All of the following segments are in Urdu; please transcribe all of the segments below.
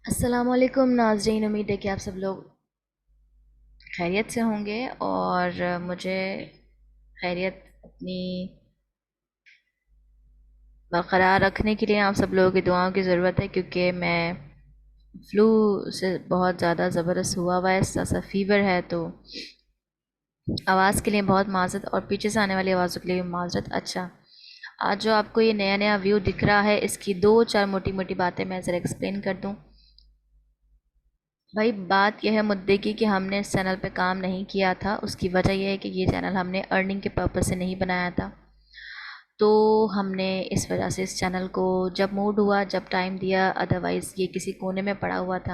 السلام علیکم ناظرین، امید ہے کہ آپ سب لوگ خیریت سے ہوں گے اور مجھے خیریت اپنی برقرار رکھنے کے لیے آپ سب لوگوں کی دعاؤں کی ضرورت ہے، کیونکہ میں فلو سے بہت زیادہ زبردست ہوا ہے، ایسا سا فیور ہے، تو آواز کے لیے بہت معذرت اور پیچھے سے آنے والی آوازوں کے لیے بھی معذرت۔ اچھا، آج جو آپ کو یہ نیا نیا ویو دکھ رہا ہے، اس کی دو چار موٹی موٹی باتیں میں ذرا ایکسپلین کر دوں۔ بھائی بات یہ ہے مدعے کی کہ ہم نے اس چینل پہ کام نہیں کیا تھا، اس کی وجہ یہ ہے کہ یہ چینل ہم نے ارننگ کے پرپز سے نہیں بنایا تھا، تو ہم نے اس وجہ سے اس چینل کو جب موڈ ہوا جب ٹائم دیا، ادروائز یہ کسی کونے میں پڑا ہوا تھا،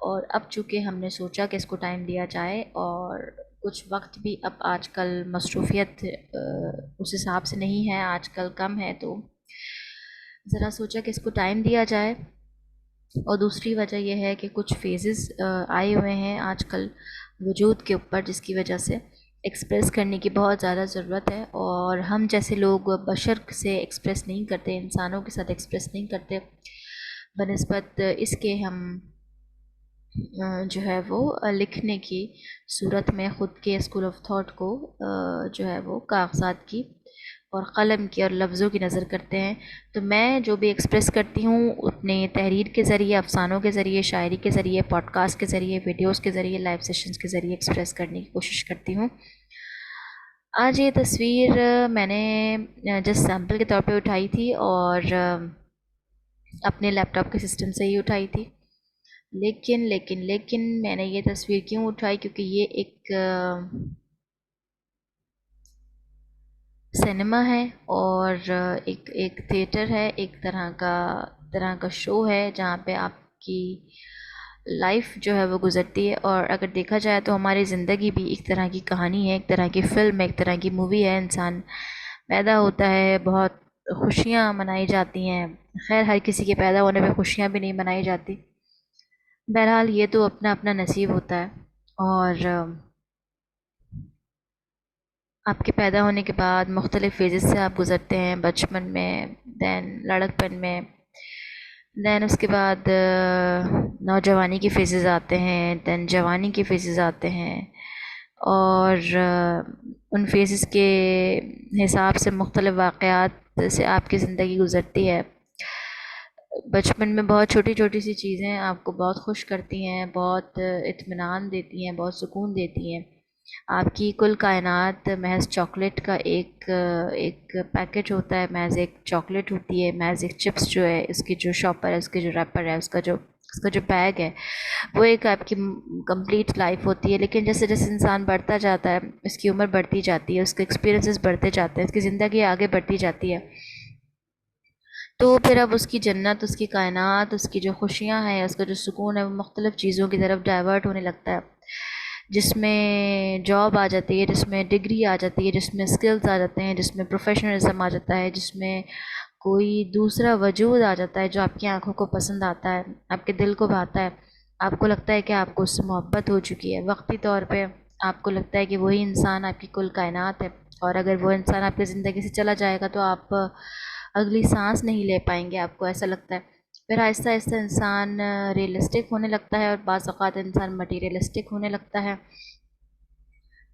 اور اب چونکہ ہم نے سوچا کہ اس کو ٹائم دیا جائے، اور کچھ وقت بھی اب آج کل مصروفیت اس حساب سے نہیں ہے، آج کل کم ہے، تو ذرا سوچا کہ اس کو ٹائم دیا جائے۔ اور دوسری وجہ یہ ہے کہ کچھ فیزز آئے ہوئے ہیں آج کل وجود کے اوپر، جس کی وجہ سے ایکسپریس کرنے کی بہت زیادہ ضرورت ہے، اور ہم جیسے لوگ بشر سے ایکسپریس نہیں کرتے، انسانوں کے ساتھ ایکسپریس نہیں کرتے، بنسبت اس کے ہم جو ہے وہ لکھنے کی صورت میں خود کے اسکول آف تھاٹ کو جو ہے وہ کاغذات کی اور قلم کی اور لفظوں کی نظر کرتے ہیں، تو میں جو بھی ایکسپریس کرتی ہوں اپنے تحریر کے ذریعے، افسانوں کے ذریعے، شاعری کے ذریعے، پوڈ کاسٹ کے ذریعے، ویڈیوز کے ذریعے، لائیو سیشنز کے ذریعے ایکسپریس کرنے کی کوشش کرتی ہوں۔ آج یہ تصویر میں نے جسٹ سیمپل کے طور پہ اٹھائی تھی، اور اپنے لیپ ٹاپ کے سسٹم سے ہی اٹھائی تھی، لیکن میں نے یہ تصویر کیوں اٹھائی، کیونکہ یہ ایک سنیما ہے، اور ایک تھیٹر ہے، ایک طرح کا شو ہے جہاں پہ آپ کی لائف جو ہے وہ گزرتی ہے، اور اگر دیکھا جائے تو ہماری زندگی بھی ایک طرح کی کہانی ہے، ایک طرح کی فلم ہے، ایک طرح کی مووی ہے۔ انسان پیدا ہوتا ہے، بہت خوشیاں منائی جاتی ہیں، خیر ہر کسی کے پیدا ہونے پہ خوشیاں بھی نہیں منائی جاتی، بہرحال یہ تو اپنا اپنا نصیب ہوتا ہے، اور آپ کے پیدا ہونے کے بعد مختلف فیزز سے آپ گزرتے ہیں، بچپن میں، دین لڑکپن میں، دین اس کے بعد نوجوانی کی فیزز آتے ہیں، دین جوانی کی فیزز آتے ہیں، اور ان فیزز کے حساب سے مختلف واقعات سے آپ کی زندگی گزرتی ہے۔ بچپن میں بہت چھوٹی چھوٹی سی چیزیں آپ کو بہت خوش کرتی ہیں، بہت اطمینان دیتی ہیں، بہت سکون دیتی ہیں۔ آپ کی کل کائنات محض چاکلیٹ کا ایک پیکٹ ہوتا ہے، محض ایک چاکلیٹ ہوتی ہے، محض ایک چپس جو ہے، اس کی جو شاپر ہے، اس کی جو ریپر ہے، اس کا جو بیگ ہے، وہ ایک آپ کی کمپلیٹ لائف ہوتی ہے۔ لیکن جیسے جیسے انسان بڑھتا جاتا ہے، اس کی عمر بڑھتی جاتی ہے، اس کے ایکسپیرینسز بڑھتے جاتے ہیں، اس کی زندگی آگے بڑھتی جاتی ہے، تو پھر اب اس کی جنت، اس کی کائنات، اس کی جو خوشیاں ہیں، اس کا جو سکون ہے، وہ مختلف چیزوں کی طرف ڈائیورٹ ہونے لگتا ہے، جس میں جاب آ جاتی ہے، جس میں ڈگری آ جاتی ہے، جس میں اسکلز آ جاتے ہیں، جس میں پروفیشنلزم آ جاتا ہے، جس میں کوئی دوسرا وجود آ جاتا ہے جو آپ کی آنکھوں کو پسند آتا ہے، آپ کے دل کو بھاتا ہے، آپ کو لگتا ہے کہ آپ کو اس سے محبت ہو چکی ہے وقتی طور پہ، آپ کو لگتا ہے کہ وہی انسان آپ کی کل کائنات ہے، اور اگر وہ انسان آپ کی زندگی سے چلا جائے گا تو آپ اگلی سانس نہیں لے پائیں گے، آپ کو ایسا لگتا ہے۔ پھر آہستہ آہستہ انسان ریئلسٹک ہونے لگتا ہے، اور بعض اوقات انسان مٹیریلسٹک ہونے لگتا ہے،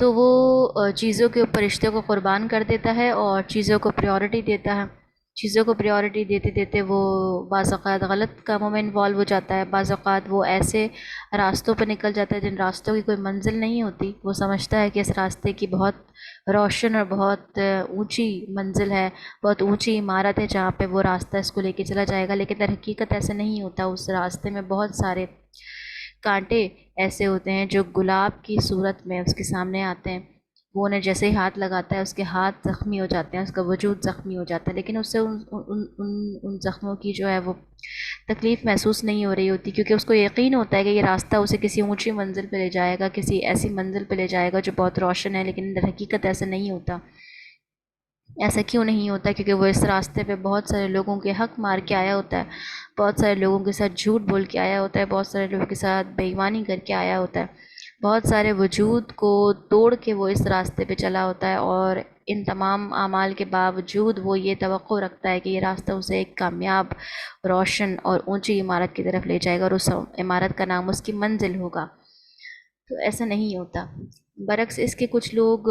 تو وہ چیزوں کے اوپر رشتے کو قربان کر دیتا ہے اور چیزوں کو پریورٹی دیتا ہے، چیزوں کو پریورٹی دیتے دیتے وہ بعض اوقات غلط کاموں میں انوالو ہو جاتا ہے، بعض اوقات وہ ایسے راستوں پہ نکل جاتا ہے جن راستوں کی کوئی منزل نہیں ہوتی، وہ سمجھتا ہے کہ اس راستے کی بہت روشن اور بہت اونچی منزل ہے، بہت اونچی عمارت ہے جہاں پہ وہ راستہ اس کو لے کے چلا جائے گا، لیکن در حقیقت ایسا نہیں ہوتا، اس راستے میں بہت سارے کانٹے ایسے ہوتے ہیں جو گلاب کی صورت میں اس کے سامنے آتے ہیں، وہ انہیں جیسے ہی ہاتھ لگاتا ہے اس کے ہاتھ زخمی ہو جاتے ہیں، اس کا وجود زخمی ہو جاتا ہے، لیکن اس سے ان زخموں کی جو ہے وہ تکلیف محسوس نہیں ہو رہی ہوتی، کیونکہ اس کو یقین ہوتا ہے کہ یہ راستہ اسے کسی اونچی منزل پہ لے جائے گا، کسی ایسی منزل پہ لے جائے گا جو بہت روشن ہے، لیکن در حقیقت ایسا نہیں ہوتا۔ ایسا کیوں نہیں ہوتا؟ کیونکہ وہ اس راستے پہ بہت سارے لوگوں کے حق مار کے آیا ہوتا ہے، بہت سارے لوگوں کے ساتھ جھوٹ بول کے آیا ہوتا ہے، بہت سارے لوگوں کے ساتھ بے ایمانی کر کے آیا ہوتا ہے، بہت سارے وجود کو توڑ کے وہ اس راستے پہ چلا ہوتا ہے، اور ان تمام اعمال کے باوجود وہ یہ توقع رکھتا ہے کہ یہ راستہ اسے ایک کامیاب، روشن اور اونچی عمارت کی طرف لے جائے گا اور اس عمارت کا نام اس کی منزل ہوگا، تو ایسا نہیں ہوتا۔ برعکس اس کے کچھ لوگ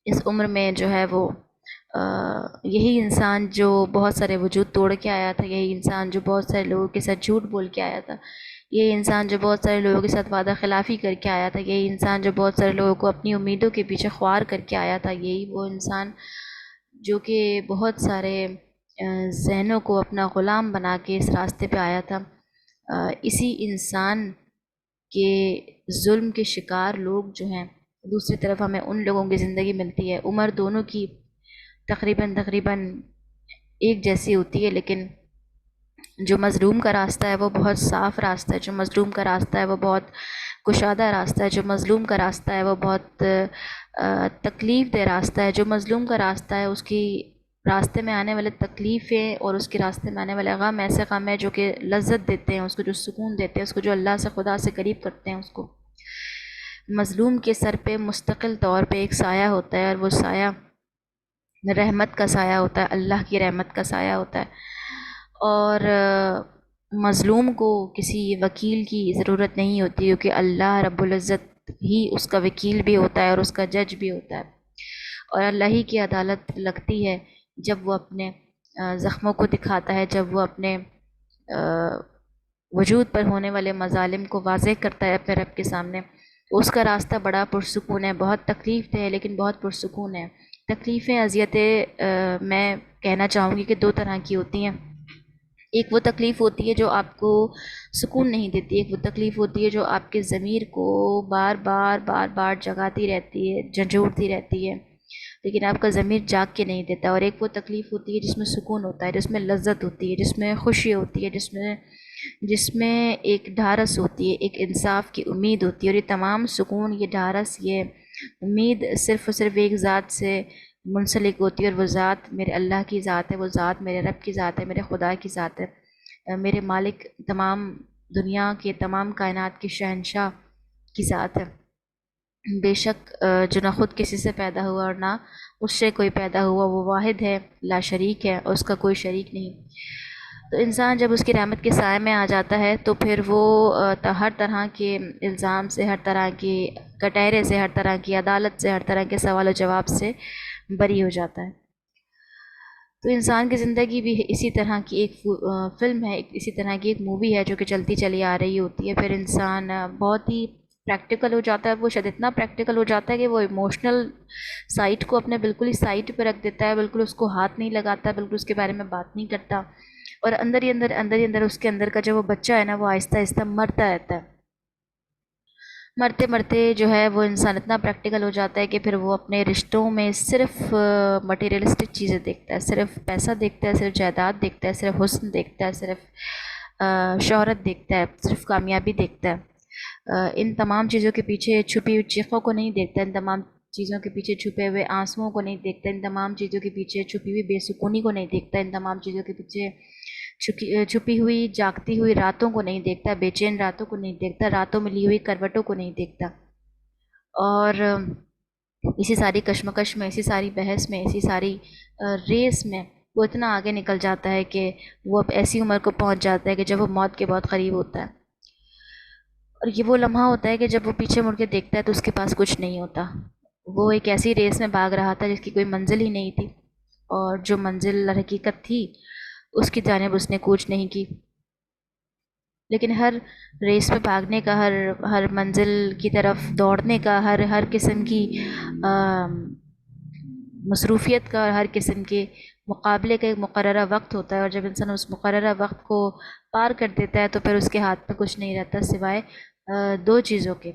اس عمر میں جو ہے وہ یہی انسان جو بہت سارے وجود توڑ کے آیا تھا، یہی انسان جو بہت سارے لوگوں کے ساتھ جھوٹ بول کے آیا تھا، یہی انسان جو بہت سارے لوگوں کے ساتھ وعدہ خلافی کر کے آیا تھا، یہی انسان جو بہت سارے لوگوں کو اپنی امیدوں کے پیچھے خوار کر کے آیا تھا، یہی وہ انسان جو کہ بہت سارے ذہنوں کو اپنا غلام بنا کے اس راستے پہ آیا تھا۔ اسی انسان کے ظلم کے شکار لوگ جو ہیں، دوسری طرف ہمیں ان لوگوں کی زندگی ملتی ہے، عمر دونوں کی تقریباً ایک جیسی ہوتی ہے، لیکن جو مظلوم کا راستہ ہے وہ بہت صاف راستہ ہے، جو مظلوم کا راستہ ہے وہ بہت کشادہ راستہ ہے، جو مظلوم کا راستہ ہے وہ بہت تکلیف دہ راستہ ہے، جو مظلوم کا راستہ ہے اس کی راستے میں آنے والے تکلیفیں اور اس کے راستے میں آنے والے غم ایسے غم ہیں جو کہ لذت دیتے ہیں اس کو، جو سکون دیتے ہیں اس کو، جو اللہ سے خدا سے قریب کرتے ہیں اس کو۔ مظلوم کے سر پہ مستقل طور پہ ایک سایہ ہوتا ہے، اور وہ سایہ رحمت کا سایہ ہوتا ہے، اللہ کی رحمت کا سایہ ہوتا ہے، اور مظلوم کو کسی وکیل کی ضرورت نہیں ہوتی، کیونکہ اللہ رب العزت ہی اس کا وکیل بھی ہوتا ہے اور اس کا جج بھی ہوتا ہے، اور اللہ ہی کی عدالت لگتی ہے جب وہ اپنے زخموں کو دکھاتا ہے، جب وہ اپنے وجود پر ہونے والے مظالم کو واضح کرتا ہے اپنے رب کے سامنے۔ اس کا راستہ بڑا پرسکون ہے، بہت تکلیف دہ ہے لیکن بہت پرسکون ہے۔ تکلیفیں، اذیتیں میں کہنا چاہوں گی کہ دو طرح کی ہوتی ہیں۔ ایک وہ تکلیف ہوتی ہے جو آپ کو سکون نہیں دیتی، ایک وہ تکلیف ہوتی ہے جو آپ کے ضمیر کو بار بار جگاتی رہتی ہے، جھنجھوڑتی رہتی ہے، لیکن آپ کا ضمیر جاگ کے نہیں دیتا۔ اور ایک وہ تکلیف ہوتی ہے جس میں سکون ہوتا ہے، جس میں لذت ہوتی ہے، جس میں خوشی ہوتی ہے، جس میں ایک ڈھارس ہوتی ہے، ایک انصاف کی امید ہوتی ہے، اور یہ تمام سکون، یہ ڈھارس، یہ امید صرف اور صرف ایک ذات سے منسلک ہوتی ہے، اور وہ ذات میرے اللہ کی ذات ہے، وہ ذات میرے رب کی ذات ہے، میرے خدا کی ذات ہے، میرے مالک، تمام دنیا کے، تمام کائنات کے شہنشاہ کی ذات ہے۔ بے شک جو نہ خود کسی سے پیدا ہوا اور نہ اس سے کوئی پیدا ہوا، وہ واحد ہے، لا شریک ہے، اور اس کا کوئی شریک نہیں۔ تو انسان جب اس کی رحمت کے سائے میں آ جاتا ہے تو پھر وہ ہر طرح کے الزام سے، ہر طرح کی کٹہرے سے، ہر طرح کی عدالت سے، ہر طرح کے سوال و جواب سے بری ہو جاتا ہے۔ تو انسان کی زندگی بھی اسی طرح کی ایک فلم ہے، اسی طرح کی ایک مووی ہے جو کہ چلتی چلی آ رہی ہوتی ہے۔ پھر انسان بہت ہی پریکٹیکل ہو جاتا ہے، وہ شاید اتنا پریکٹیکل ہو جاتا ہے کہ وہ ایموشنل سائٹ کو اپنے بالکل ہی سائٹ پہ رکھ دیتا ہے، بالکل اس کو ہاتھ نہیں لگاتا، بالکل اس کے بارے میں بات نہیں کرتا، اور اندر ہی اندر اس کے اندر کا جو وہ بچہ ہے نا، وہ آہستہ آہستہ مرتا رہتا ہے۔ مرتے مرتے جو ہے وہ انسان اتنا پریکٹیکل ہو جاتا ہے کہ پھر وہ اپنے رشتوں میں صرف مٹیریلسٹک چیزیں دیکھتا ہے، صرف پیسہ دیکھتا ہے، صرف جائیداد دیکھتا ہے، صرف حسن دیکھتا ہے، صرف شہرت دیکھتا ہے، صرف کامیابی دیکھتا ہے۔ ان تمام چیزوں کے پیچھے چھپی ہوئی چیخوں کو نہیں دیکھتا، ان تمام چیزوں کے پیچھے چھپے ہوئے آنسوؤں کو نہیں دیکھتا، ان تمام چیزوں کے پیچھے چھپی ہوئی بے سکونی کو نہیں دیکھتا، ان تمام چیزوں کے پیچھے چھپی ہوئی جاگتی ہوئی راتوں کو نہیں دیکھتا، بے چین راتوں کو نہیں دیکھتا، راتوں میں لی ہوئی کروٹوں کو نہیں دیکھتا، اور اسی ساری کشمکش میں، اسی ساری بحث میں، اسی ساری ریس میں وہ اتنا آگے نکل جاتا ہے کہ وہ اب ایسی عمر کو پہنچ جاتا ہے کہ جب وہ موت کے بہت قریب ہوتا ہے، اور یہ وہ لمحہ ہوتا ہے کہ جب وہ پیچھے مڑ کے دیکھتا ہے تو اس کے پاس کچھ نہیں ہوتا۔ وہ ایک ایسی ریس میں بھاگ رہا تھا جس کی کوئی منزل ہی نہیں تھی، اور جو منزل حقیقت تھی اس کی جانب اس نے کوچ نہیں کی، لیکن ہر ریس میں بھاگنے کا، ہر منزل کی طرف دوڑنے کا، ہر قسم کی مصروفیت کا، اور ہر قسم کے مقابلے کا ایک مقررہ وقت ہوتا ہے، اور جب انسان اس مقررہ وقت کو پار کر دیتا ہے تو پھر اس کے ہاتھ میں کچھ نہیں رہتا سوائے دو چیزوں کے۔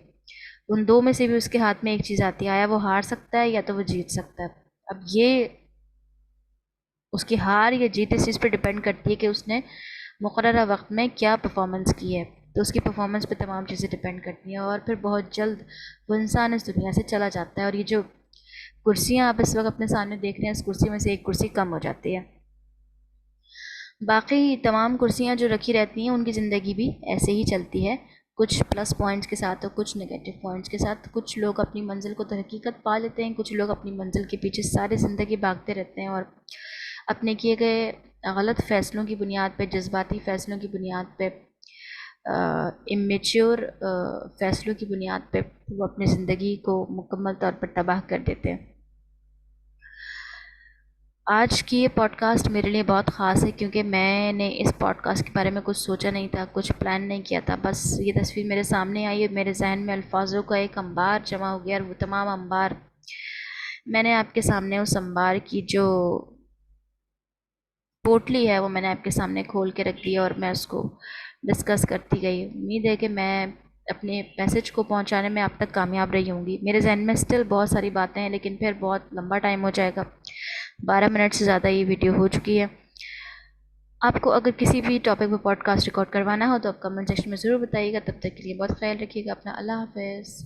ان دو میں سے بھی اس کے ہاتھ میں ایک چیز آتی ہے، آیا وہ ہار سکتا ہے یا تو وہ جیت سکتا ہے۔ اب یہ اس کی ہار یا جیت اس چیز پہ ڈپینڈ کرتی ہے کہ اس نے مقررہ وقت میں کیا پرفارمنس کی ہے، تو اس کی پرفارمنس پہ تمام چیزیں ڈپینڈ کرتی ہیں، اور پھر بہت جلد وہ انسان اس دنیا سے چلا جاتا ہے، اور یہ جو کرسیاں آپ اس وقت اپنے سامنے دیکھ رہے ہیں، اس کرسی میں سے ایک کرسی کم ہو جاتی ہے، باقی تمام کرسیاں جو رکھی رہتی ہیں ان کی زندگی بھی ایسے ہی چلتی ہے، کچھ پلس پوائنٹس کے ساتھ اور کچھ نگیٹو پوائنٹس کے ساتھ. کچھ لوگ اپنی منزل کو در حقیقت پا لیتے ہیں، کچھ لوگ اپنی منزل کے پیچھے ساری زندگی بھاگتے رہتے ہیں اور اپنے کیے گئے غلط فیصلوں کی بنیاد پہ، جذباتی فیصلوں کی بنیاد پہ، امیچور فیصلوں کی بنیاد پہ وہ اپنی زندگی کو مکمل طور پر تباہ کر دیتے ہیں. آج کی یہ پوڈ کاسٹ میرے لیے بہت خاص ہے کیونکہ میں نے اس پوڈ کاسٹ کے بارے میں کچھ سوچا نہیں تھا، کچھ پلان نہیں کیا تھا. بس یہ تصویر میرے سامنے آئی اور میرے ذہن میں الفاظوں کا ایک انبار جمع ہو گیا، اور وہ تمام انبار میں نے آپ کے سامنے اس انبار کی جو پوٹلی ہے وہ میں نے آپ کے سامنے کھول کے رکھ دی اور میں اس کو ڈسکس کرتی گئی. امید ہے کہ میں اپنے میسج کو پہنچانے میں اب تک کامیاب رہی ہوں گی. میرے ذہن میں اسٹل بہت ساری باتیں ہیں لیکن پھر بہت لمبا ٹائم ہو جائے گا، 12 منٹ سے زیادہ یہ ویڈیو ہو چکی ہے. آپ کو اگر کسی بھی ٹاپک پہ پوڈ کاسٹ ریکارڈ کروانا ہو تو آپ کمنٹ سیکشن میں ضرور بتائیے گا. تب تک کے لیے بہت خیال رکھیے گا اپنا. اللہ حافظ.